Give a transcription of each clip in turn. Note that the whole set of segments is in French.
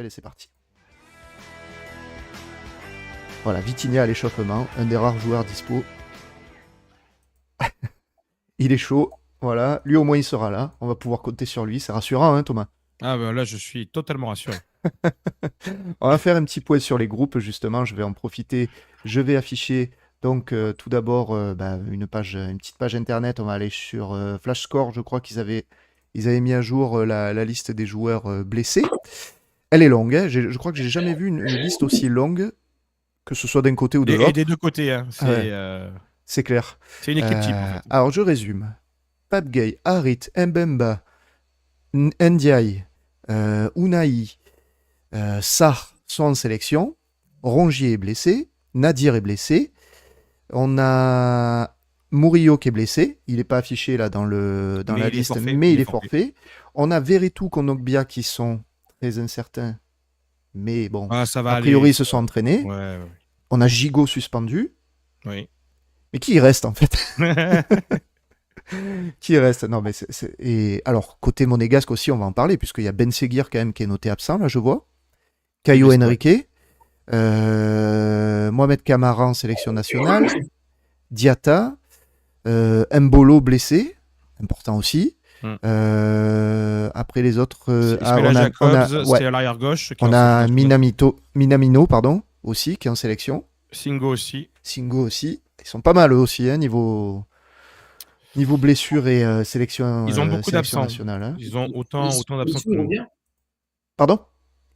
allez, c'est parti. Voilà, Vitinha à l'échauffement, un des rares joueurs dispo. Il est chaud, voilà. Lui, au moins, il sera là. On va pouvoir compter sur lui. C'est rassurant, hein, Thomas? Ah ben là, je suis totalement rassuré. On va faire un petit point sur les groupes, justement. Je vais en profiter. Je vais afficher, donc, tout d'abord, une petite page internet. On va aller sur Flash Score. Je crois ils avaient mis à jour la liste des joueurs blessés. Elle est longue, hein. Je crois que j'ai jamais vu une liste aussi longue, que ce soit d'un côté ou de Et des l'autre. deux côtés, hein. Ah ouais, c'est clair. C'est une équipe type, en fait. Alors, je résume. Pape Gay, Harit, Mbemba, Ndiaye, Unai, Sarr sont en sélection. Rongier est blessé. Nadir est blessé. On a Murillo qui est blessé. Il n'est pas affiché là dans Mais la il est liste, forfait. mais Il il est est forfait. forfait. On a Veretout, Kondogbia qui sont très incertains. Mais bon, Ah, ça va a aller. priori, ils se sont entraînés. Ouais, ouais, On a Gigot suspendu. oui. Mais qui y reste en fait? Qui reste? Non, mais Et alors, côté monégasque aussi, on va en parler, puisqu'il y a Ben Seguir quand même qui est noté absent, là, je vois. Il est Caio blessé, ouais. Henrique. Mohamed Camara en sélection nationale. Diatta. Mbolo blessé. Important aussi. Hmm. Après les autres. Ismaila Jacobs, Ouais, c'est à l'arrière-gauche qui est on en sélection a nationale. Minamino, pardon, aussi, qui est en sélection. Singo aussi. Singo aussi. Ils sont pas mal eux aussi, hein, niveau blessure et Ils ont beaucoup sélection d'absents. nationale. Hein. Ils ont Salissou autant d'absents que il nous. revient? Pardon?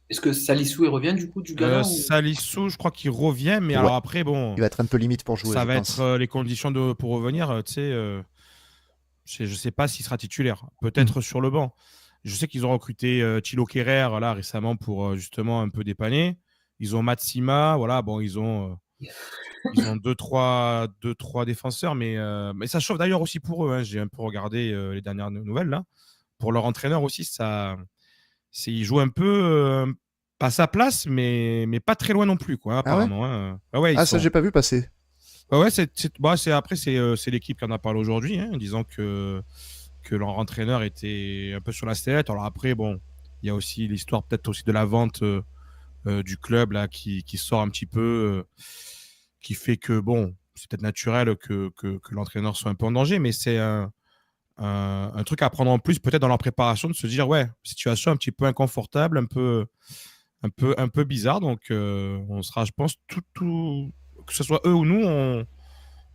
Est-ce que Salissou il revient du coup du Ghana ou... Salissou, je crois qu'il revient, mais Ouais. alors après, bon, Il va être un peu limite pour jouer, ça je va pense. être les conditions pour revenir. Tu sais, je sais pas s'il sera titulaire. Peut-être sur le banc. Je sais qu'ils ont recruté Thilo Kehrer là récemment pour justement un peu dépanner. Ils ont Matsima, voilà, bon, ils ont deux, trois défenseurs, mais ça chauffe d'ailleurs aussi pour eux. Hein. J'ai un peu regardé les dernières nouvelles là. Pour leur entraîneur aussi, il joue un peu pas sa place, mais pas très loin non plus, quoi, Ah ouais? apparemment. Hein. Ah ouais, ils Ah, ça, sont. j'ai pas vu passer. Ah ouais, après c'est l'équipe qui en a parlé aujourd'hui, hein, en disant que leur entraîneur était un peu sur la sellette. Alors après, bon, il y a aussi l'histoire peut-être aussi de la vente du club là qui sort un petit peu, qui fait que bon, c'est peut-être naturel que l'entraîneur soit un peu en danger, mais c'est un truc à prendre en plus peut-être dans leur préparation de se dire ouais, situation un petit peu inconfortable, un peu bizarre. Donc on sera, je pense, tout que ce soit eux ou nous,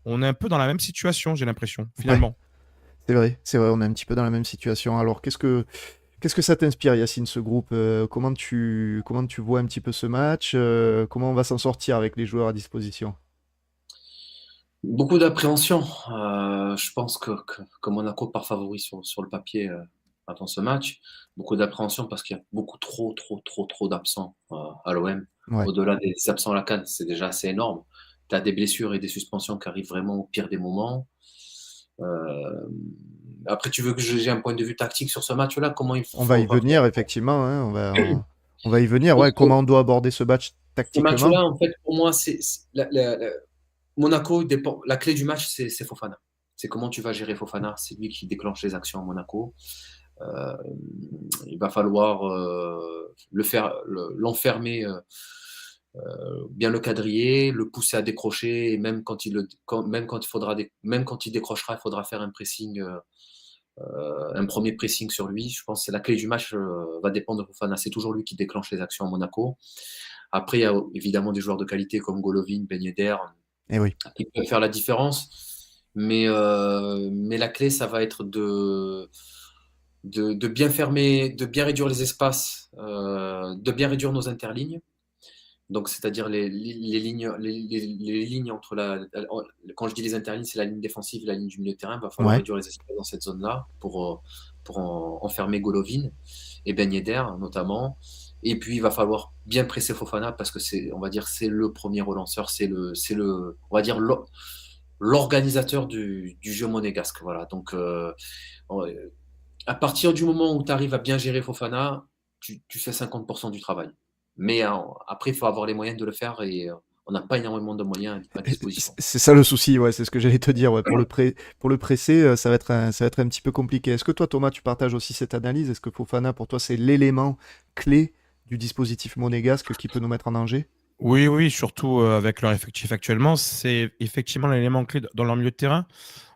on est un peu dans la même situation, j'ai l'impression, Ouais, finalement. c'est vrai, on est un petit peu dans la même situation. Alors, qu'est-ce que ça t'inspire, Yacine, ce groupe? Comment tu vois un petit peu ce match? Comment on va s'en sortir avec les joueurs à disposition? Beaucoup d'appréhension. Je pense que Monaco part favori sur le papier avant ce match. Beaucoup d'appréhension parce qu'il y a beaucoup trop d'absents à l'OM. Ouais. Au-delà des absents à la CAN, c'est déjà assez énorme. Tu as des blessures et des suspensions qui arrivent vraiment au pire des moments. Euh, Après, tu veux que j'ai un point de vue tactique sur ce match-là? Comment il On va y va faire? venir, effectivement. Hein, on va y venir. Ouais, comment on doit aborder ce match Ce tactiquement? match-là, en fait, pour moi, Monaco dépend. La clé du match, c'est Fofana. C'est comment tu vas gérer Fofana. C'est lui qui déclenche les actions à Monaco. Euh, il va falloir l'enfermer, bien le quadriller, le pousser à décrocher. Et même quand même quand il décrochera, il faudra faire un pressing, un premier pressing sur lui. Je pense que c'est la clé du match. Va dépendre de Fofana. C'est toujours lui qui déclenche les actions à Monaco. Après, il y a évidemment des joueurs de qualité comme Golovin, Ben Yedder, Eh oui. qui peuvent faire la différence. Mais la clé, ça va être de bien fermer, de bien réduire les espaces, de bien réduire nos interlignes. Donc, c'est-à-dire les lignes entre quand je dis les interlignes, c'est la ligne défensive et la ligne du milieu de terrain. Il va falloir Ouais. réduire les espaces dans cette zone-là pour enfermer Golovin et Ben Yedder, notamment. Et puis, il va falloir bien presser Fofana parce que on va dire, c'est le premier relanceur, on va dire, l'organisateur du jeu monégasque. Voilà. Donc, à partir du moment où tu arrives à bien gérer Fofana, tu fais 50% du travail. Mais après, il faut avoir les moyens de le faire et on n'a pas énormément de moyens à disposition. C'est ça le souci, ouais, c'est ce que j'allais te dire. Ouais. Pour le presser, ça va être un petit peu compliqué. Est-ce que toi, Thomas, tu partages aussi cette analyse? Est-ce que Fofana, pour toi, c'est l'élément clé du dispositif monégasque qui peut nous mettre en danger? Oui, oui, surtout avec leur effectif actuellement, c'est effectivement l'élément clé dans leur milieu de terrain.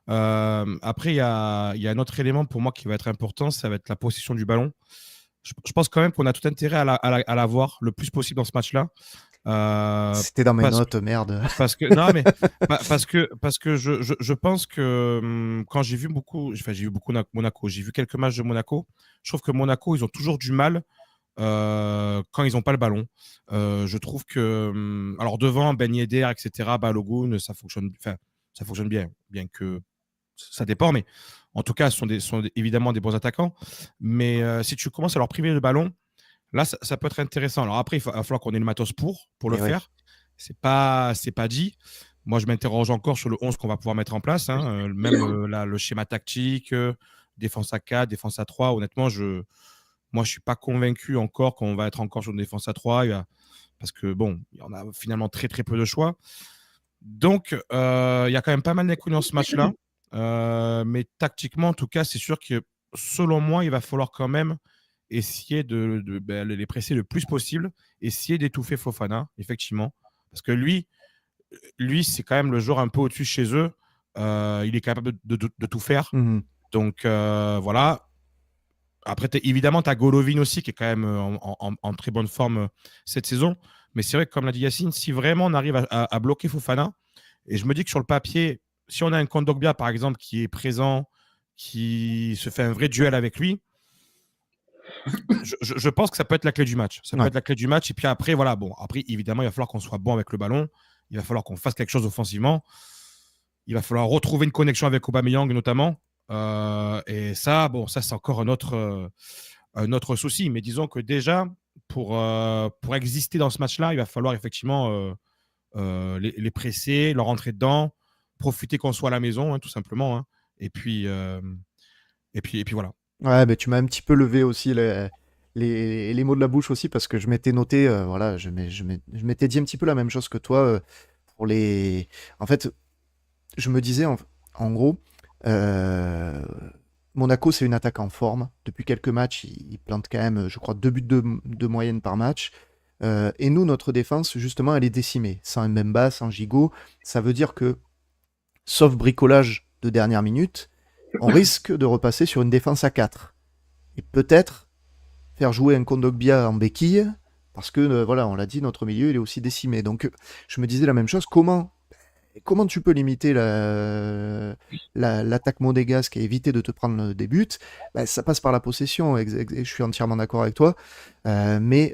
Après, il y a un autre élément pour moi qui va être important, ça va être la possession du ballon. Je pense quand même qu'on a tout intérêt à l'avoir le plus possible dans ce match-là. Euh, C'était dans mes parce, notes, merde. parce que non, mais parce que je pense que quand j'ai vu beaucoup Monaco, j'ai vu quelques matchs de Monaco. Je trouve que Monaco, ils ont toujours du mal quand ils n'ont pas le ballon. Je trouve que alors devant Ben Yedder, etc., Balogun, ça fonctionne bien, bien que ça dépend, mais en tout cas, ce sont évidemment des bons attaquants. Mais si tu commences à leur priver le ballon, là, ça peut être intéressant. Alors après, va falloir qu'on ait le matos pour le Et ouais. faire. C'est pas dit. Moi, je m'interroge encore sur le 11 qu'on va pouvoir mettre en place, hein. Même là, le schéma tactique, défense à 4, défense à 3. Honnêtement, moi, je suis pas convaincu encore qu'on va être encore sur une défense à 3. Parce que bon, il y en a finalement très très peu de choix. Donc, il y a quand même pas mal d'inconnus dans ce match-là. Mais tactiquement, en tout cas, c'est sûr que selon moi, il va falloir quand même essayer de les presser le plus possible, essayer d'étouffer Fofana, effectivement. Parce que lui c'est quand même le joueur un peu au-dessus chez eux. Il est capable de tout faire. Mhm. Donc voilà. Après, évidemment, tu as Golovin aussi qui est quand même en très bonne forme cette saison. Mais c'est vrai que, comme l'a dit Yacine, si vraiment on arrive à bloquer Fofana, et je me dis que sur le papier, si on a un Kondogbia, par exemple, qui est présent, qui se fait un vrai duel avec lui, je pense que ça peut être la clé du match. Ça peut Ouais. être la clé du match. Et puis après, voilà, bon, après, évidemment, il va falloir qu'on soit bon avec le ballon. Il va falloir qu'on fasse quelque chose offensivement. Il va falloir retrouver une connexion avec Aubameyang, notamment. Et ça, bon, ça, c'est encore un autre souci. Mais disons que déjà, pour exister dans ce match-là, il va falloir effectivement les presser, leur rentrer dedans, profiter qu'on soit à la maison, hein, tout simplement, hein. Et puis, et puis voilà. Ouais, ben tu m'as un petit peu levé aussi les mots de la bouche aussi parce que je m'étais noté, voilà, je m'étais dit un petit peu la même chose que toi pour les. En fait, je me disais en gros, euh, Monaco c'est une attaque en forme. Depuis quelques matchs, ils plantent quand même, je crois, 2 buts de moyenne par match. Et nous, notre défense, justement, elle est décimée. Sans Mbemba, sans Gigot, ça veut dire que, sauf bricolage de dernière minute, on risque de repasser sur une défense à 4. Et peut-être faire jouer un Kondogbia en béquille, parce que, voilà, on l'a dit, notre milieu, il est aussi décimé. Donc, je me disais la même chose. Comment tu peux limiter l'attaque monégasque et éviter de te prendre des buts? Bah, ça passe par la possession, je suis entièrement d'accord avec toi. Mais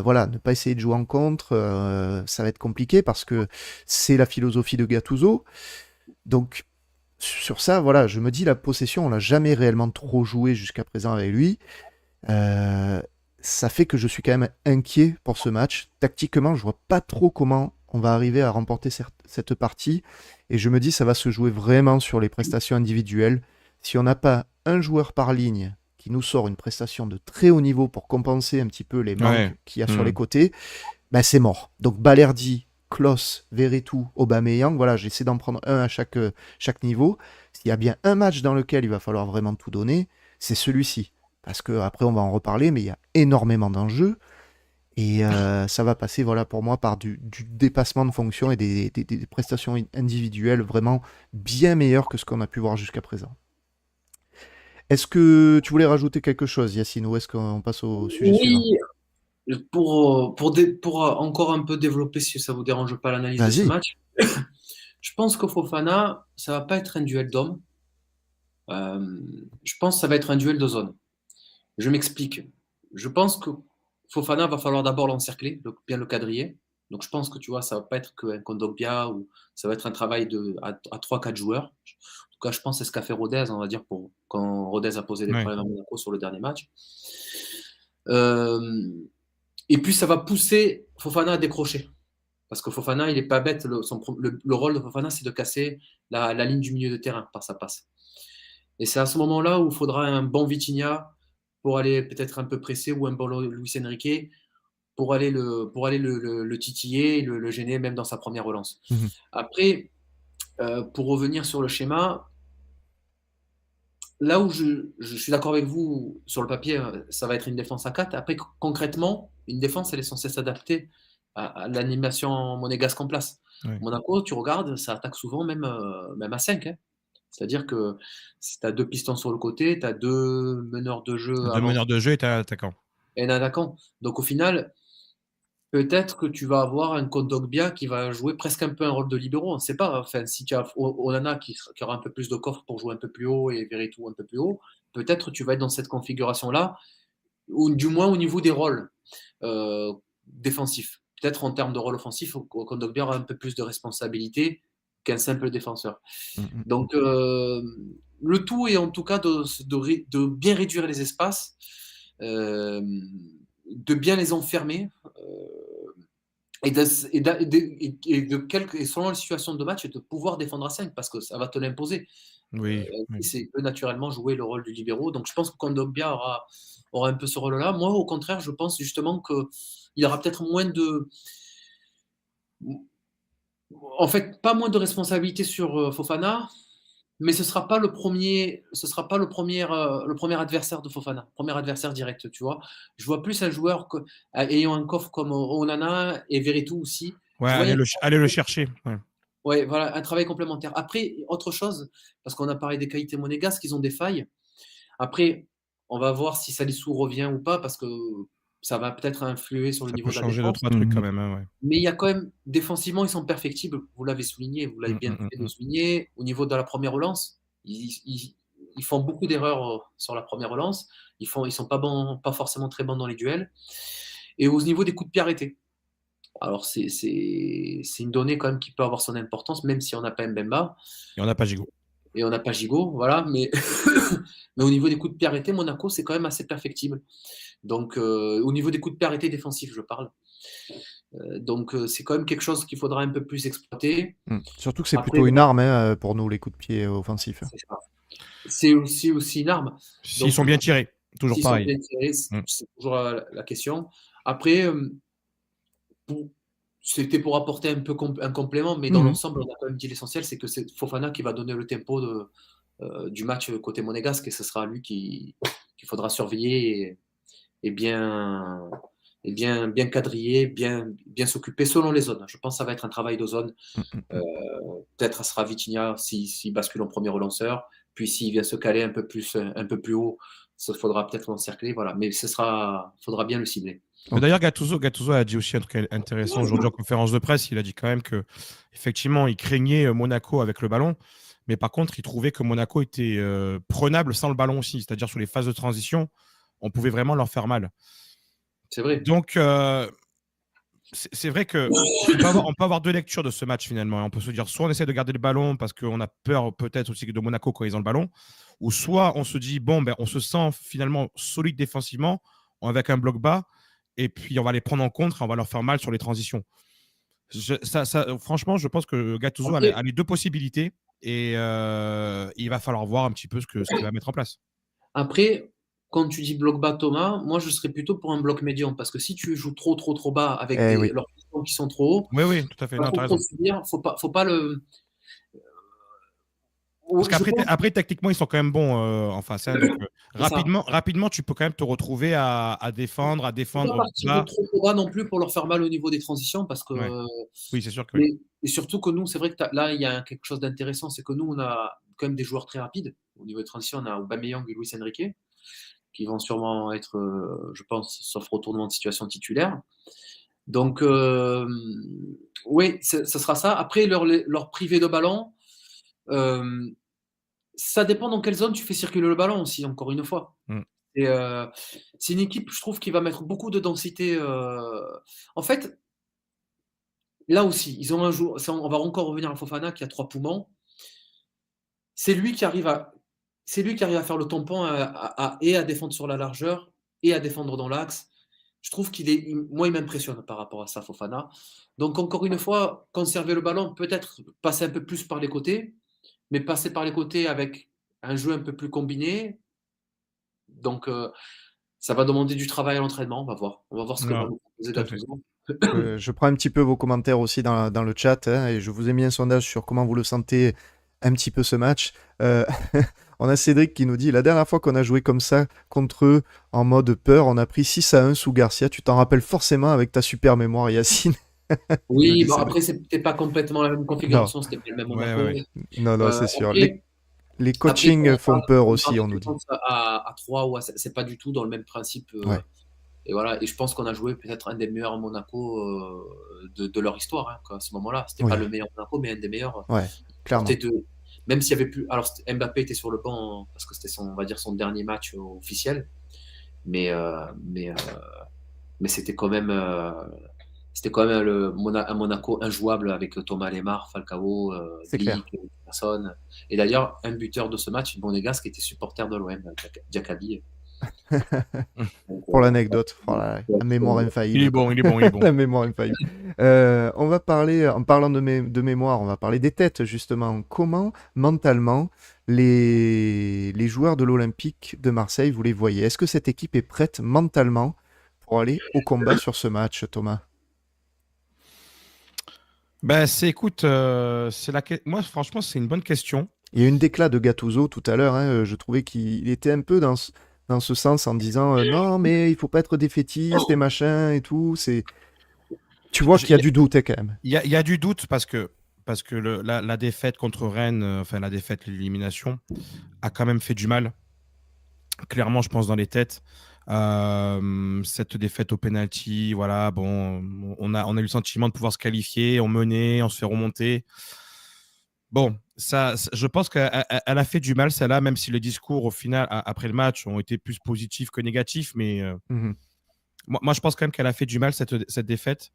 voilà, ne pas essayer de jouer en contre, ça va être compliqué parce que c'est la philosophie de Gattuso. Donc, sur ça, voilà, je me dis la possession, on l'a jamais réellement trop joué jusqu'à présent avec lui. Euh, Ça fait que je suis quand même inquiet pour ce match. Tactiquement, je vois pas trop comment on va arriver à remporter cette partie. Et je me dis, ça va se jouer vraiment sur les prestations individuelles. Si on n'a pas un joueur par ligne qui nous sort une prestation de très haut niveau pour compenser un petit peu les Ouais. manques qu'il y a sur les Hmm. côtés, ben c'est mort. Donc Balerdi, Klos, Veretout, Aubameyang, voilà, j'essaie d'en prendre un à chaque niveau. S'il y a bien un match dans lequel il va falloir vraiment tout donner, c'est celui-ci. Parce que après on va en reparler, mais il y a énormément d'enjeux. Et ça va passer, voilà, pour moi, par du dépassement de fonction et des prestations individuelles vraiment bien meilleures que ce qu'on a pu voir jusqu'à présent. Est-ce que tu voulais rajouter quelque chose, Yacine, ou est-ce qu'on passe au sujet suivant? Oui, pour encore un peu développer, si ça vous dérange pas, l'analyse de ce Vas-y. match, je pense que Fofana, ça va pas être un duel d'hommes. Je pense que ça va être un duel de zone. Je m'explique. Je pense que Fofana va falloir d'abord l'encercler, bien le quadriller. Donc je pense que tu vois, ça va pas être qu'un Kondogbia ou ça va être un travail à 3-4 joueurs. En tout cas, je pense que c'est ce qu'a fait Rodez, on va dire, quand Rodez a posé des Ouais. problèmes à Monaco sur le dernier match. Euh, et puis ça va pousser Fofana à décrocher. Parce que Fofana, il n'est pas bête. Le rôle de Fofana, c'est de casser la ligne du milieu de terrain par sa passe. Et c'est à ce moment-là où il faudra un bon Vitinha pour aller peut-être un peu presser ou un bon Luis Enrique pour aller le titiller, le gêner même dans sa première relance. Mhm. Après, pour revenir sur le schéma, là où je suis d'accord avec vous, sur le papier, ça va être une défense à 4. Après, concrètement, une défense, elle est censée s'adapter à l'animation monégasque en place. Ouais. Monaco, tu regardes, ça attaque souvent même à 5, hein. C'est-à-dire que si tu as deux pistons sur le côté, tu as deux meneurs de jeu Deux avancés meneurs de jeu et un attaquant. et un attaquant. Donc au final, peut-être que tu vas avoir un Kondogbia qui va jouer presque un peu un rôle de libéraux. On ne sait pas. Enfin, si tu as Onana qui aura un peu plus de coffre pour jouer un peu plus haut et Veretout un peu plus haut, peut-être tu vas être dans cette configuration-là, ou du moins au niveau des rôles défensifs. Peut-être en termes de rôle offensif, Kondogbia aura un peu plus de responsabilité qu'un simple défenseur. Donc, le tout est en tout cas de bien réduire les espaces, de bien les enfermer, et selon la situation de match, de pouvoir défendre à 5 parce que ça va te l'imposer. Oui. C'est peut naturellement jouer le rôle du libéraux. Donc, je pense que Kondogbia aura un peu ce rôle-là. Moi, au contraire, je pense justement qu'il aura peut-être moins de. En fait, pas moins de responsabilité sur Fofana, mais ce sera pas le premier adversaire de Fofana, premier adversaire direct, tu vois. Je vois plus un joueur ayant un coffre comme Onana et Veretout aussi. Ouais, Je voyais aller le chercher. Ouais. Ouais, voilà, un travail complémentaire. Après, autre chose, parce qu'on a parlé des qualités monégasques, ils ont des failles. Après, on va voir si Salissou revient ou pas, parce que ça va peut-être influer sur le Ça peut niveau de la changer deux, défense. trois trucs quand même. Hein, ouais. Mais il y a quand même, défensivement, ils sont perfectibles. Vous l'avez souligné, vous l'avez bien fait de souligner. Au niveau de la première relance, ils font beaucoup d'erreurs sur la première relance. Ils sont pas bons, pas forcément très bons dans les duels. Et au niveau des coups de pied arrêtés. Alors, c'est une donnée quand même qui peut avoir son importance, même si on n'a pas Mbemba. Et on n'a pas Gigot. Et on n'a pas Gigot, voilà. Mais, mais au niveau des coups de pied arrêtés, Monaco, c'est quand même assez perfectible. Donc, au niveau des coups de pied arrêtés défensifs, je parle. Donc, c'est quand même quelque chose qu'il faudra un peu plus exploiter. Surtout que c'est Après, plutôt une arme hein, pour nous, les coups de pied offensifs. c'est aussi une arme. S'ils sont bien tirés, toujours s'ils pareil. sont bien tirés, c'est toujours la question. Après, c'était pour apporter un peu un complément, mais dans l'ensemble, on a quand même dit l'essentiel, c'est que c'est Fofana qui va donner le tempo du match côté monégasque, et ce sera lui qu'il faudra surveiller et bien quadriller, bien s'occuper selon les zones. Je pense que ça va être un travail de zone. Peut-être ça sera Vitinha s'il bascule en premier relanceur, puis s'il vient se caler un peu plus haut, il faudra peut-être l'encercler, voilà. Mais faudra bien le cibler. Mais d'ailleurs, Gattuso a dit aussi un truc intéressant aujourd'hui en conférence de presse. Il a dit quand même que effectivement, il craignait Monaco avec le ballon, mais par contre, il trouvait que Monaco était prenable sans le ballon aussi. C'est-à-dire sur les phases de transition, on pouvait vraiment leur faire mal. C'est vrai. Donc, c'est vrai que on peut avoir deux lectures de ce match finalement. On peut se dire soit on essaie de garder le ballon parce qu'on a peur peut-être aussi de Monaco quand ils ont le ballon, ou soit on se dit bon, ben, on se sent finalement solide défensivement avec un bloc bas. Et puis, on va les prendre en contre et on va leur faire mal sur les transitions. Franchement, je pense que Gattuso a les deux possibilités et il va falloir voir un petit peu ce qu'il va mettre en place. Après, quand tu dis bloc bas, Thomas, moi, je serais plutôt pour un bloc médian parce que si tu joues trop bas avec leurs pistons qui sont trop hauts, oui, tout à fait. Faut pas le. Parce qu'après, techniquement, ils sont quand même bons en face. Hein, donc, rapidement, tu peux quand même te retrouver à défendre. Faut pas partir de trop bas non plus pour leur faire mal au niveau des transitions parce que. Oui, c'est sûr que oui. Et surtout que nous, c'est vrai que là, il y a quelque chose d'intéressant, c'est que nous, on a quand même des joueurs très rapides. Au niveau des transitions, on a Aubameyang et Luis Enrique qui vont sûrement être, je pense, sauf retournement de situation titulaire. Donc, oui, ce sera ça. Après, leur priver de ballon. Ça dépend dans quelle zone tu fais circuler le ballon aussi, encore une fois. Et c'est une équipe, je trouve, qui va mettre beaucoup de densité. En fait, là aussi, ils ont un joueur. On va encore revenir à Fofana qui a 3 poumons. C'est lui qui arrive à faire le tampon et à défendre sur la largeur et à défendre dans l'axe. Je trouve moi, il m'impressionne par rapport à ça, Fofana. Donc, encore une fois, conserver le ballon, peut-être passer un peu plus par les côtés, mais passer par les côtés avec un jeu un peu plus combiné. Donc, ça va demander du travail à l'entraînement. On va voir ce que va nous proposer Gattuso. Je prends un petit peu vos commentaires aussi dans le chat hein, et je vous ai mis un sondage sur comment vous le sentez un petit peu ce match. On a Cédric qui nous dit, la dernière fois qu'on a joué comme ça contre eux en mode peur, on a pris 6-1 sous Garcia. Tu t'en rappelles forcément avec ta super mémoire, Yacine. Oui, bon, après, c'était pas complètement la même configuration, c'était pas le même Monaco. Ouais. Non, c'est sûr. Après, Les coachings font peur on aussi, parle on de nous dit. défense à 3 ou c'est pas du tout dans le même principe. Ouais. Et voilà, et je pense qu'on a joué peut-être un des meilleurs Monaco de leur histoire à ce moment-là. C'était pas le meilleur Monaco, mais un des meilleurs. Ouais, clairement. Même s'il y avait plus. Alors Mbappé était sur le banc parce que c'était on va dire son dernier match officiel, mais c'était quand même un Monaco injouable avec Thomas Lemar, Falcao, C'est clair. Glick, personne. Et d'ailleurs, un buteur de ce match, Monégas, qui était supporter de l'OM, Diakabi. Pour l'anecdote, la mémoire infaillible. Il est bon. La mémoire infaillible. On va parler, en parlant de mémoire, on va parler des têtes, justement. Comment, mentalement, les joueurs de l'Olympique de Marseille, vous les voyez? Est-ce que cette équipe est prête mentalement pour aller au combat sur ce match, Thomas? Écoute, moi, franchement, c'est une bonne question. Il y a une déclat de Gattuso tout à l'heure, hein, je trouvais qu'il était un peu dans ce sens en disant non, mais il faut pas être défaitiste et machin et tout. Tu vois qu'il y a du doute quand même. Il y a du doute parce que la défaite contre Rennes, la défaite, l'élimination, a quand même fait du mal. Clairement, je pense dans les têtes. Cette défaite au penalty, voilà, bon, on a eu le sentiment de pouvoir se qualifier, on menait, on se fait remonter. Bon, je pense qu'elle a fait du mal, celle-là, même si les discours au final, après le match, ont été plus positifs que négatifs. Mais moi, je pense quand même qu'elle a fait du mal, cette défaite.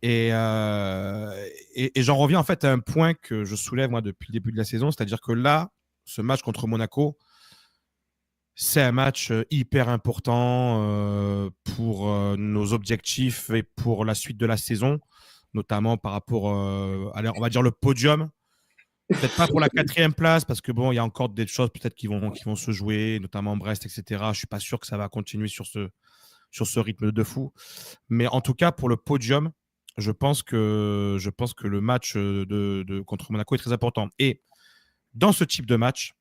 Et j'en reviens en fait à un point que je soulève moi depuis le début de la saison, c'est-à-dire que là, ce match contre Monaco, c'est un match hyper important pour nos objectifs et pour la suite de la saison, notamment par rapport, on va dire le podium. Peut-être pas pour la 4e place, parce que bon, il y a encore des choses peut-être qui vont se jouer, notamment Brest, etc. Je suis pas sûr que ça va continuer sur ce rythme de fou. Mais en tout cas, pour le podium, je pense que le match contre Monaco est très important. Et dans ce type de match,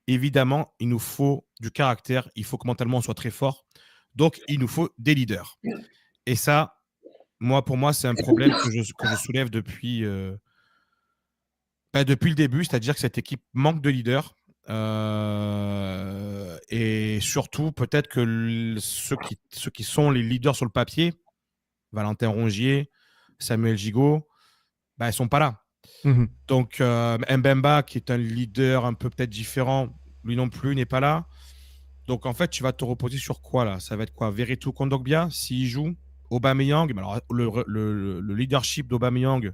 évidemment, il nous faut du caractère. Il faut que mentalement on soit très fort. Donc, il nous faut des leaders. Et ça, pour moi, c'est un problème que je soulève depuis le début. C'est-à-dire que cette équipe manque de leaders. Et surtout, peut-être que ceux qui sont les leaders sur le papier, Valentin Rongier, Samuel Gigot, ils ne sont pas là. Donc, Mbemba, qui est un leader un peu peut-être différent, lui non plus n'est pas là. Donc, en fait, tu vas te reposer sur quoi là? Ça va être quoi? Veretout Kondogbia, s'il joue. Aubameyang, alors, le leadership d'Aubameyang,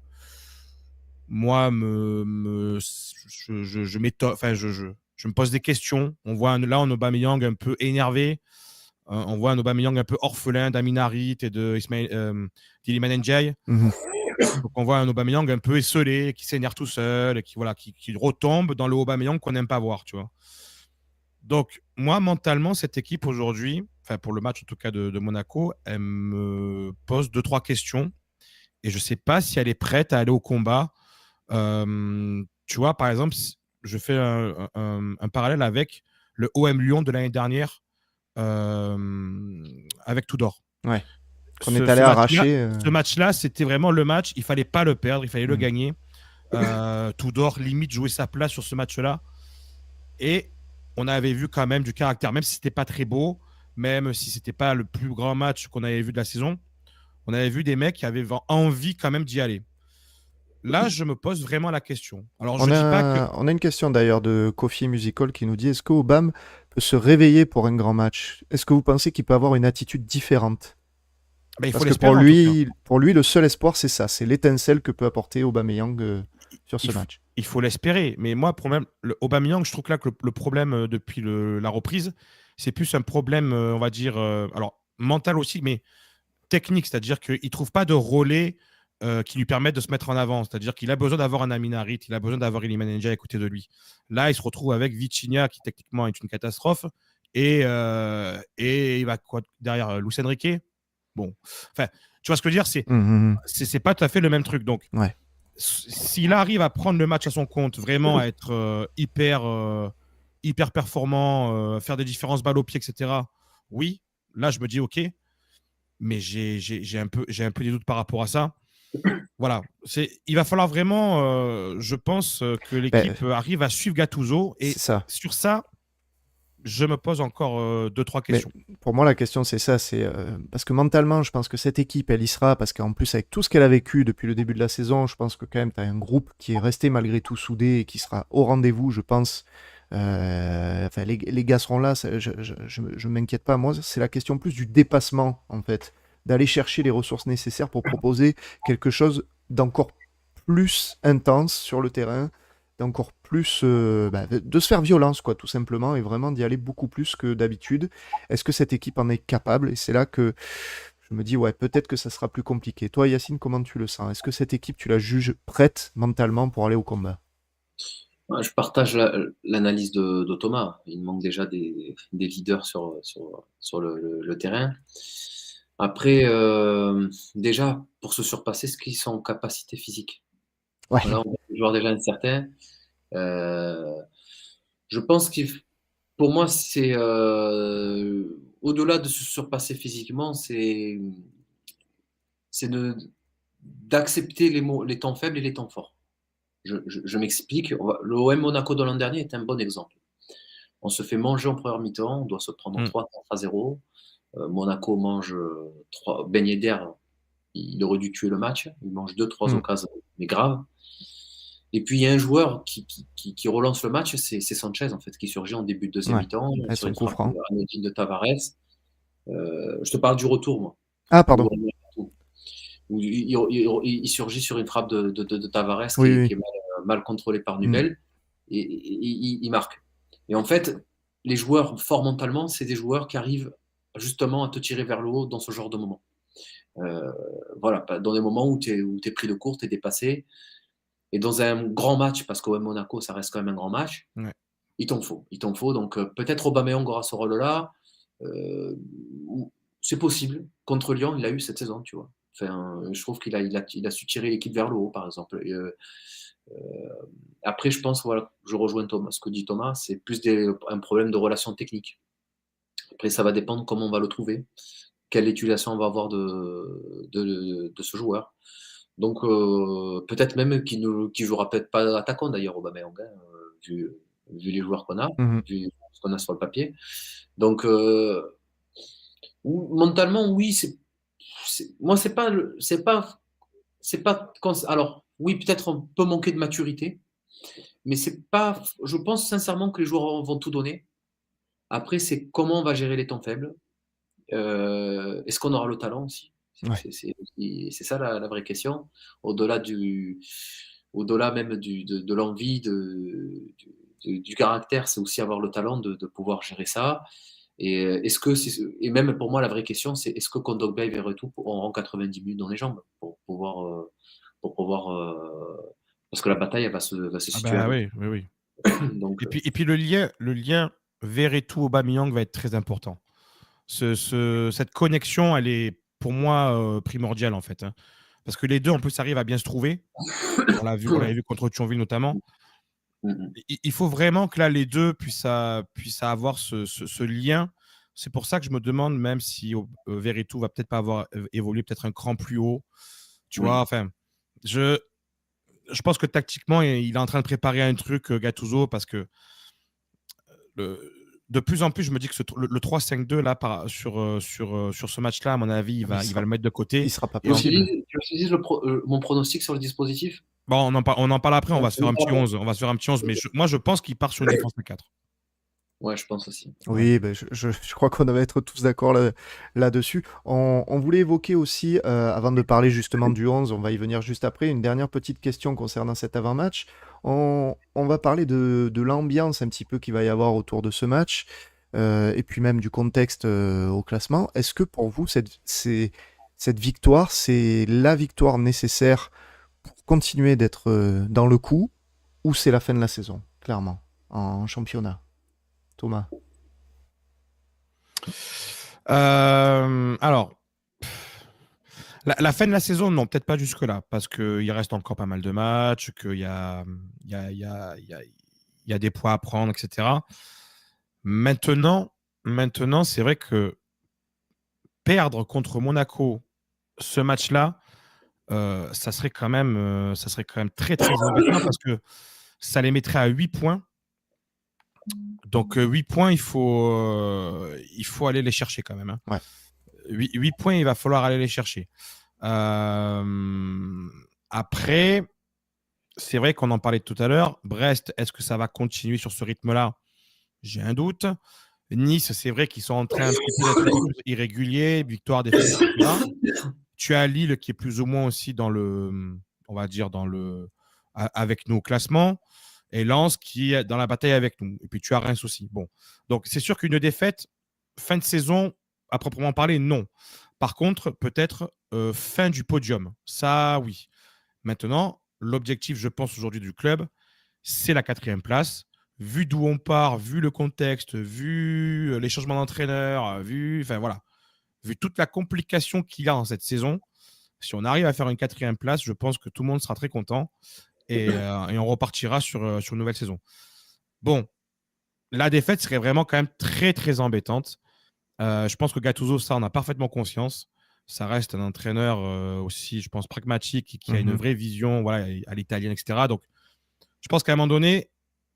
moi, je me pose des questions. On voit là un Aubameyang un peu énervé. On voit un Aubameyang un peu orphelin d'Amin Harit et d'Iliman Ndiaye. Donc on voit un Aubameyang un peu esselé, qui s'énerve tout seul, et qui retombe dans le Aubameyang qu'on n'aime pas voir, tu vois. Donc moi, mentalement, cette équipe aujourd'hui, pour le match en tout cas de Monaco, elle me pose 2-3 questions et je ne sais pas si elle est prête à aller au combat. Tu vois, par exemple, je fais un parallèle avec le OM Lyon de l'année dernière avec Tudor. Ouais. Qu'on est allé arracher. Ce match-là, c'était vraiment le match. Il fallait pas le perdre, il fallait le gagner. Tudor, limite, jouait sa place sur ce match-là. Et on avait vu quand même du caractère, même si c'était pas très beau, même si c'était pas le plus grand match qu'on avait vu de la saison. On avait vu des mecs qui avaient envie quand même d'y aller. Là, je me pose vraiment la question. Alors, on a une question d'ailleurs de Coffee Musical qui nous dit: est-ce qu'Aubame peut se réveiller pour un grand match? Est-ce que vous pensez qu'il peut avoir une attitude différente? Parce que pour lui, le seul espoir, c'est ça, c'est l'étincelle que peut apporter Aubameyang sur ce match. Il faut l'espérer. Mais moi, Aubameyang, je trouve que là, que le problème depuis la reprise, c'est plus un problème, on va dire, alors mental aussi, mais technique. C'est-à-dire qu'il ne trouve pas de relais qui lui permettent de se mettre en avant. C'est-à-dire qu'il a besoin d'avoir un Amin Harit, il a besoin d'avoir Iliman Ndiaye à côté de lui. Là, il se retrouve avec Vitinha, qui techniquement est une catastrophe, et il va quoi derrière Luis Enrique. Bon, tu vois ce que je veux dire, c'est pas tout à fait le même truc. Donc, s'il arrive à prendre le match à son compte, vraiment à être hyper hyper performant, faire des différences balles au pied, etc. Oui, là, je me dis OK, mais j'ai un peu des doutes par rapport à ça. Voilà, il va falloir vraiment, je pense, que Ben, l'équipe arrive à suivre Gattuso. Et c'est ça. sur ça, je me pose encore 2-3 Mais questions. pour moi, la question, c'est ça. C'est parce que mentalement, je pense que cette équipe, elle y sera. Parce qu'en plus, avec tout ce qu'elle a vécu depuis le début de la saison, je pense que quand même, tu as un groupe qui est resté malgré tout soudé et qui sera au rendez-vous, je pense. Enfin, les gars seront là. Je m'inquiète pas. Moi, c'est la question plus du dépassement, en fait. D'aller chercher les ressources nécessaires pour proposer quelque chose d'encore plus intense sur le terrain, d'encore plus de se faire violence, quoi, tout simplement, et vraiment d'y aller beaucoup plus que d'habitude. Est-ce que cette équipe en est capable? Et c'est là que je me dis, ouais, peut-être que ça sera plus compliqué. Toi, Yacine, comment tu le sens? Est-ce que cette équipe, tu la juges prête mentalement pour aller au combat? Ouais, je partage l'analyse de Thomas. Il manque déjà des leaders sur le terrain. Après, déjà, pour se surpasser, est-ce qu'ils sont en capacité physique? Ouais. Voilà, on voit des joueurs déjà incertains. Euh, je pense qu'il, pour moi, c'est au-delà de se surpasser physiquement, c'est d'accepter les temps faibles et les temps forts. Je m'explique. L'OM Monaco de l'an dernier est un bon exemple. On se fait manger en première mi-temps, on doit se prendre Mm. 3-0. Monaco mange 3 beignets d'air, il aurait dû tuer le match. Il mange 2-3 Mm. occasions, mais grave. Et puis il y a un joueur qui relance le match, c'est Sanchez en fait, qui surgit en début de deuxième Ouais. mi-temps Elles sur sont une coup frappe franc. anodine de Tavares. Je te parle du retour, moi. Ah, Où, pardon. où il surgit sur une frappe de Tavares Oui, qui oui. est mal contrôlée par Mm. Nubel et il marque. Et en fait, les joueurs forts mentalement, c'est des joueurs qui arrivent justement à te tirer vers le haut dans ce genre de moment. Euh, voilà, dans des moments où tu es pris de court, tu es dépassé. Et dans un grand match, parce qu'au Monaco, ça reste quand même un grand match, Ouais. il t'en faut. Il t'en faut. Donc peut-être Aubameyang aura ce rôle-là. Euh, c'est possible. Contre Lyon, il l'a eu cette saison, tu vois. Enfin, je trouve qu'il a su tirer l'équipe vers le haut, par exemple. Et, après, je pense, voilà, je rejoins Thomas, ce que dit Thomas, c'est plus un problème de relation technique. Après, ça va dépendre comment on va le trouver, quelle utilisation on va avoir de ce joueur. Donc, peut-être même qu'il jouera peut-être pas attaquant d'ailleurs, Aubameyang, hein, vu les joueurs qu'on a, Mhm. vu ce qu'on a sur le papier. Donc, mentalement, oui, moi, alors, oui, peut-être on peut manquer de maturité, mais c'est pas, je pense sincèrement que les joueurs vont tout donner. Après, c'est comment on va gérer les temps faibles. Est-ce qu'on aura le talent aussi? Ouais. C'est ça la vraie question. Au-delà au-delà même de l'envie, du caractère, c'est aussi avoir le talent de pouvoir gérer ça. Et et même pour moi, la vraie question, c'est est-ce que Kondogbia et Verretou auront 90 minutes dans les jambes pour pouvoir parce que la bataille, elle va se Ah situer à bah deux. oui, oui, oui. Donc, Et puis le lien Verretou Aubameyang va être très important. Cette connexion, elle est pour moi primordiale en fait, hein. Parce que les deux en plus arrivent à bien se trouver. On l'avait vu contre Thionville notamment. Il faut vraiment que là les deux puissent avoir ce lien. C'est pour ça que je me demande même si Verretou va peut-être pas avoir évolué peut-être un cran plus haut. Tu vois, oui. enfin, je pense que tactiquement, il est en train de préparer un truc, Gattuso, parce que de plus en plus, je me dis que le 3-5-2 là, sur ce match-là, à mon avis, il Ah, mais va, il va le mettre de côté. il sera pas Et possible. Tu utilises mon pronostic sur le dispositif? bon, on en parle après, on va se faire un petit Après. 11. On va se faire un petit 11, mais moi, je pense qu'il part sur une défense de 4. Ouais, je pense aussi. Ouais. Oui, ben, je crois qu'on va être tous d'accord là-dessus. On voulait évoquer aussi, avant de parler justement du 11, on va y venir juste après, une dernière petite question concernant cet avant-match. On va parler de l'ambiance un petit peu qu'il va y avoir autour de ce match, et puis même du contexte au classement. Est-ce que pour vous, cette victoire, c'est la victoire nécessaire pour continuer d'être dans le coup, ou c'est la fin de la saison, clairement, en championnat? Thomas. Alors, la fin de la saison, non, peut-être pas jusque-là, parce qu'il reste encore pas mal de matchs, qu'il y a, il y a, il y a, il y a, il y a des points à prendre, etc. Maintenant, c'est vrai que perdre contre Monaco ce match-là, ça serait quand même très, très embêtant parce que ça les mettrait à 8 points. Donc, 8 points, il faut aller les chercher quand même. Hein. Ouais. 8 points, il va falloir aller les chercher. Après, c'est vrai qu'on en parlait tout à l'heure. Brest, est-ce que ça va continuer sur ce rythme-là? J'ai un doute. Nice, c'est vrai qu'ils sont en train un petit peu d'être plus irréguliers, victoire, défaite, etc. Tu as Lille qui est plus ou moins aussi dans le, on va dire, avec nous au classement, et Lens qui est dans la bataille avec nous. Et puis tu as Reims aussi. Bon, donc c'est sûr qu'une défaite, fin de saison, à proprement parler, non. Par contre, peut-être fin du podium. Ça, oui. Maintenant, l'objectif, je pense, aujourd'hui du club, c'est la 4e place. Vu d'où on part, vu le contexte, vu les changements d'entraîneur, enfin voilà, vu toute la complication qu'il y a dans cette saison, si on arrive à faire une 4e place, je pense que tout le monde sera très content et on repartira sur une nouvelle saison. Bon, la défaite serait vraiment quand même très, très embêtante. Je pense que Gattuso, ça, on a parfaitement conscience. Ça reste un entraîneur aussi, je pense, pragmatique et qui a une vraie vision voilà, à l'italienne, etc. Donc, je pense qu'à un moment donné,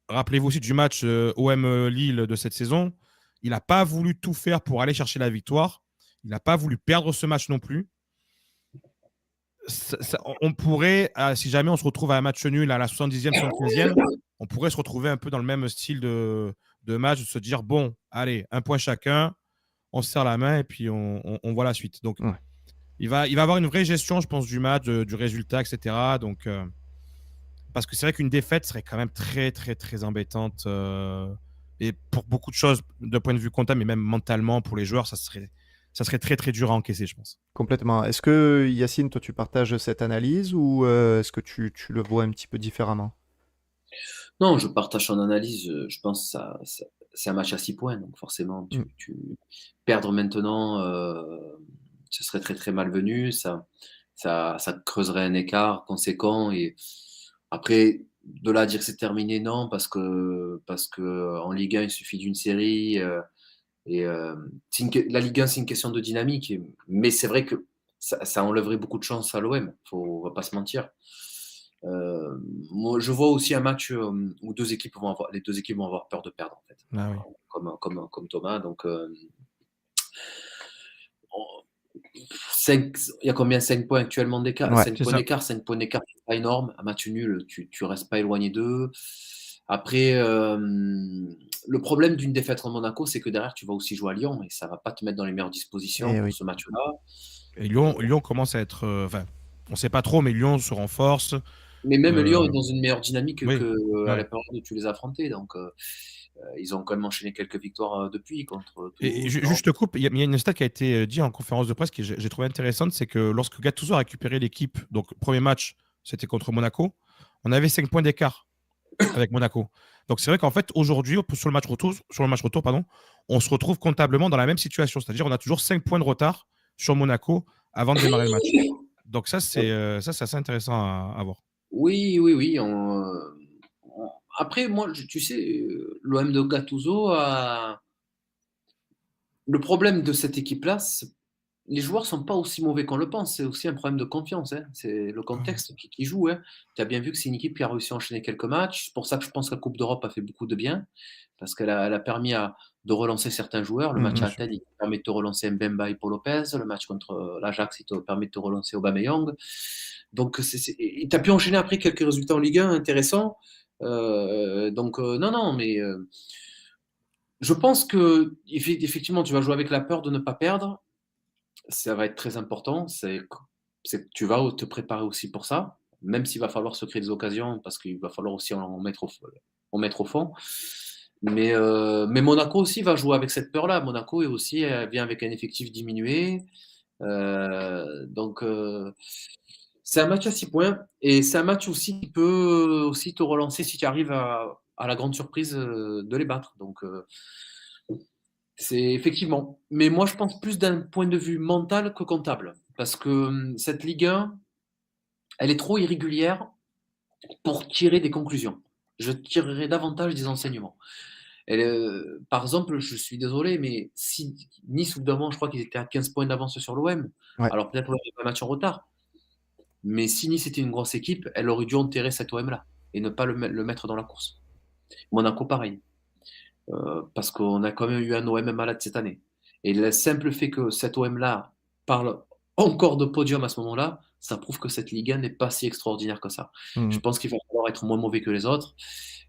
rappelez-vous aussi du match OM Lille de cette saison, il n'a pas voulu tout faire pour aller chercher la victoire. Il n'a pas voulu perdre ce match non plus. On pourrait, si jamais on se retrouve à un match nul à la 70e, 75e, on pourrait se retrouver un peu dans le même style de match, de se dire, bon, allez, un point chacun, on se serre la main et puis on voit la suite. Donc, Ouais. il va avoir une vraie gestion, je pense, du match, du résultat, etc. Donc, parce que c'est vrai qu'une défaite serait quand même très, très, très embêtante. Et pour beaucoup de choses, d'un point de vue comptable, mais même mentalement, pour les joueurs, ça serait très, très dur à encaisser, je pense. Complètement. Est-ce que, Yacine, toi, tu partages cette analyse ou est-ce que tu le vois un petit peu différemment? Non, je partage ton analyse. Je pense que c'est un match à 6 points. Donc forcément, perdre maintenant, ce serait très très malvenu. Ça creuserait un écart conséquent. Et après, de là à dire que c'est terminé, non, parce que en Ligue 1, il suffit d'une série. La Ligue 1, c'est une question de dynamique. Mais c'est vrai que ça enlèverait beaucoup de chance à l'OM. On va pas se mentir. Moi, je vois aussi un match où les deux équipes vont avoir peur de perdre, en fait. Ah oui. Comme Thomas. Donc, il y a combien? 5 points actuellement d'écart. Ouais, 5 c'est points ça. d'écart, 5 points d'écart, c'est pas énorme. Un match nul, tu restes pas éloigné d'eux. Après, le problème d'une défaite en Monaco, c'est que derrière, tu vas aussi jouer à Lyon et ça va pas te mettre dans les meilleures dispositions Eh pour oui. ce match-là. Et Lyon commence à être. Enfin, on ne sait pas trop, mais Lyon se renforce. Mais même Lyon Euh, est dans une meilleure dynamique oui. à Ouais. la période où tu les as affrontés. Donc, ils ont quand même enchaîné quelques victoires depuis contre Et Toulouse. juste te coupe, il y a une stat qui a été dit en conférence de presse que j'ai trouvé intéressante, c'est que lorsque Gattuso a récupéré l'équipe, donc premier match, c'était contre Monaco, on avait 5 points d'écart avec Monaco. Donc c'est vrai qu'en fait, aujourd'hui, sur le match retour, pardon, on se retrouve comptablement dans la même situation. C'est-à-dire on a toujours 5 points de retard sur Monaco avant de démarrer le match. Donc ça, c'est assez intéressant à voir. Oui, oui, oui. Après, moi, tu sais, l'OM de Gattuso a. Le problème de cette équipe-là, les joueurs sont pas aussi mauvais qu'on le pense. C'est aussi un problème de confiance. Hein. C'est le contexte qui joue. Hein. Tu as bien vu que c'est une équipe qui a réussi à enchaîner quelques matchs. C'est pour ça que je pense que la Coupe d'Europe a fait beaucoup de bien. Parce qu'elle a permis de relancer certains joueurs. Le match Bien à sûr. Athènes, il te permet de te relancer Mbemba et Paul Lopez. Le match contre l'Ajax, il te permet de te relancer Aubameyang. Donc, tu as pu enchaîner après quelques résultats en Ligue 1 intéressants. Non, non, mais je pense que effectivement, tu vas jouer avec la peur de ne pas perdre. Ça va être très important. Tu vas te préparer aussi pour ça, même s'il va falloir se créer des occasions, parce qu'il va falloir aussi en mettre au fond. Mais Monaco aussi va jouer avec cette peur-là. Monaco est aussi vient avec un effectif diminué. Donc, c'est un match à 6 points. Et c'est un match aussi qui peut aussi te relancer si tu arrives à la grande surprise de les battre. Donc, c'est effectivement. Mais moi, je pense plus d'un point de vue mental que comptable. Parce que cette Ligue 1, elle est trop irrégulière pour tirer des conclusions. je tirerai davantage des enseignements. Par exemple, je suis désolé, mais si Nice, au bout d'un moment, je crois qu'ils étaient à 15 points d'avance sur l'OM. Ouais. Alors peut-être l'OM avait un match en retard, mais si Nice était une grosse équipe, elle aurait dû enterrer cet OM-là et ne pas le mettre dans la course. Monaco, pareil. Parce qu'on a quand même eu un OM malade cette année. Et le simple fait que cet OM-là parle encore de podium à ce moment-là, ça prouve que cette Ligue 1 n'est pas si extraordinaire que ça. Je Mhm. pense qu'il va falloir être moins mauvais que les autres.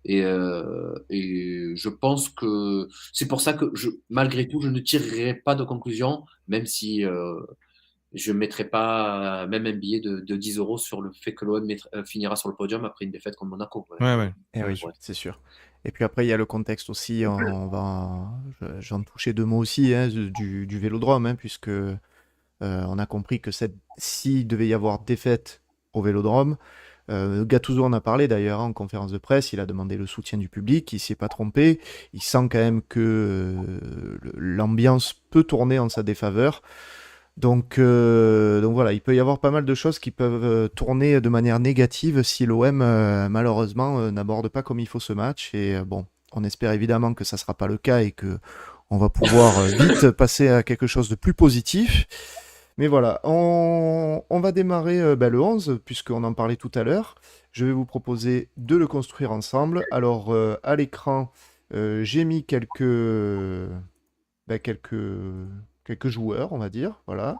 Et je pense que c'est pour ça que, malgré tout, je ne tirerai pas de conclusion, même si je ne mettrai pas même un billet de 10 euros sur le fait que l'OM finira sur le podium après une défaite contre Monaco. Ouais, ouais. Eh oui, Ouais. c'est sûr. Et puis après, il y a le contexte aussi, j'en touchais deux mots aussi, hein, du Vélodrome, hein, puisque on a compris que s'il devait y avoir défaite au Vélodrome, Gattuso en a parlé d'ailleurs en conférence de presse, il a demandé le soutien du public, il s'y est pas trompé, il sent quand même que l'ambiance peut tourner en sa défaveur. Donc voilà, il peut y avoir pas mal de choses qui peuvent tourner de manière négative si l'OM malheureusement n'aborde pas comme il faut ce match. Et bon, on espère évidemment que ça sera pas le cas et que on va pouvoir vite passer à quelque chose de plus positif. Mais voilà, on va démarrer le 11, puisqu'on en parlait tout à l'heure. Je vais vous proposer de le construire ensemble. Alors, à l'écran, j'ai mis quelques joueurs, on va dire. Voilà.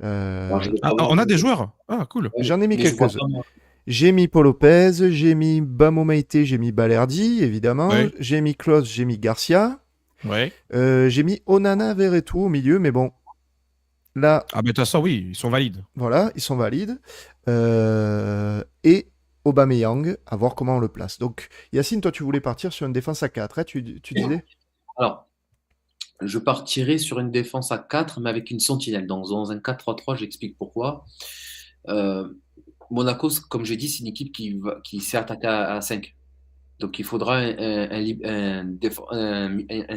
Alors, je vais Ah, pas on a vous- des joueurs. Ah, cool. Ouais, J'en ai mis mais je vois quelques-uns. pas, moi. J'ai mis Paul Lopez, j'ai mis Bamo Meïté, j'ai mis Balerdi, évidemment. Ouais. J'ai mis Klose, j'ai mis Garcia. Ouais. J'ai mis Onana, Verretou au milieu, mais bon, là, Ah, mais de toute façon, oui, ils sont valides. voilà, ils sont valides. Et Aubameyang, à voir comment on le place. Donc, Yacine, toi, tu voulais partir sur une défense à 4, hein, tu disais? Alors, je partirai sur une défense à 4, mais avec une sentinelle. Dans un 4-3-3, j'explique pourquoi. Euh, Monaco, comme j'ai dit, c'est une équipe qui s'est attaquée à 5. Donc, il faudra un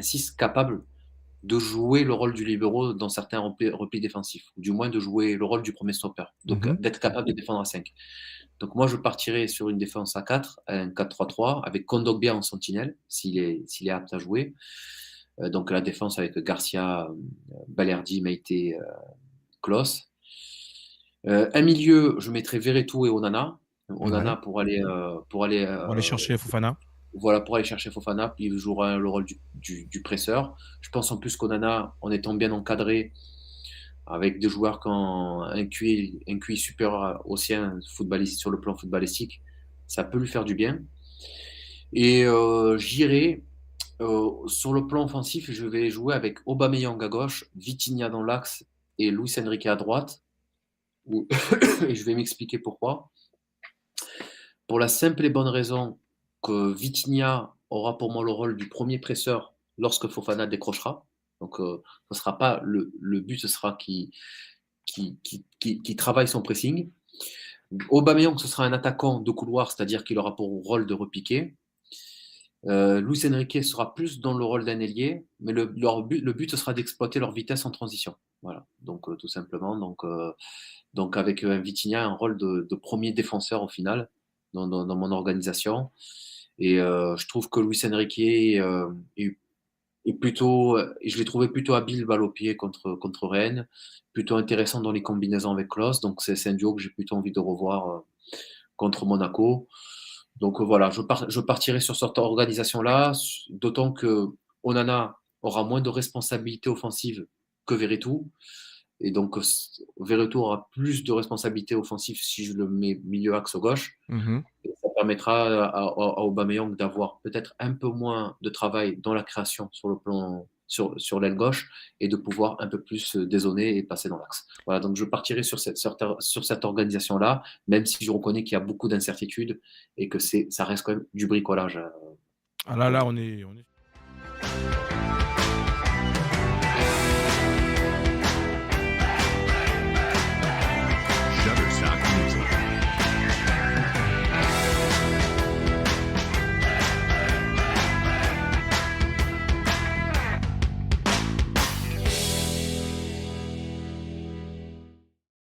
6 capable de jouer le rôle du libéro dans certains replis défensifs, ou du moins de jouer le rôle du premier stopper, donc Mhm. d'être capable de défendre à 5. Donc moi, je partirai sur une défense à 4, un 4-3-3, avec Kondogbia en sentinelle, s'il est apte à jouer. Donc la défense avec Garcia, Balerdi, Meïté, Klos. Un milieu, je mettrai Verretou et Onana. Ouais. Onana pour aller On va aller chercher Fofana. voilà, pour aller chercher Fofana, puis il jouera le rôle du presseur. Je pense en plus qu'Onana, en étant bien encadré, avec des joueurs qui ont un QI supérieur au sien sur le plan footballistique, ça peut lui faire du bien. Et j'irai sur le plan offensif, je vais jouer avec Aubameyang à gauche, Vitinha dans l'axe et Luis Enrique à droite. Et je vais m'expliquer pourquoi. Pour la simple et bonne raison que Vitinha aura pour moi le rôle du premier presseur lorsque Fofana décrochera. Donc, ce sera pas le but, ce sera qui travaille son pressing. Aubameyang, ce sera un attaquant de couloir, c'est-à-dire qu'il aura pour rôle de repiquer. Luis Enrique sera plus dans le rôle d'un ailier, mais le but, ce sera d'exploiter leur vitesse en transition. Voilà, donc tout simplement. Donc avec un Vitinha, un rôle de premier défenseur au final dans mon organisation. Et je trouve que Luis Enrique est plutôt, je l'ai trouvé plutôt habile balle au pied contre Rennes, plutôt intéressant dans les combinaisons avec Klose. Donc c'est un duo que j'ai plutôt envie de revoir contre Monaco. Donc voilà, je partirai sur cette organisation-là, d'autant que Onana aura moins de responsabilités offensives que Veretout. Et donc, Veretout aura plus de responsabilités offensives si je le mets milieu axe gauche. Mhm. Et ça permettra à Aubameyang d'avoir peut-être un peu moins de travail dans la création sur le plan sur l'aile gauche et de pouvoir un peu plus dézonner et passer dans l'axe. Voilà, donc je partirai sur cette organisation-là, même si je reconnais qu'il y a beaucoup d'incertitudes et que ça reste quand même du bricolage. Ah là, on est...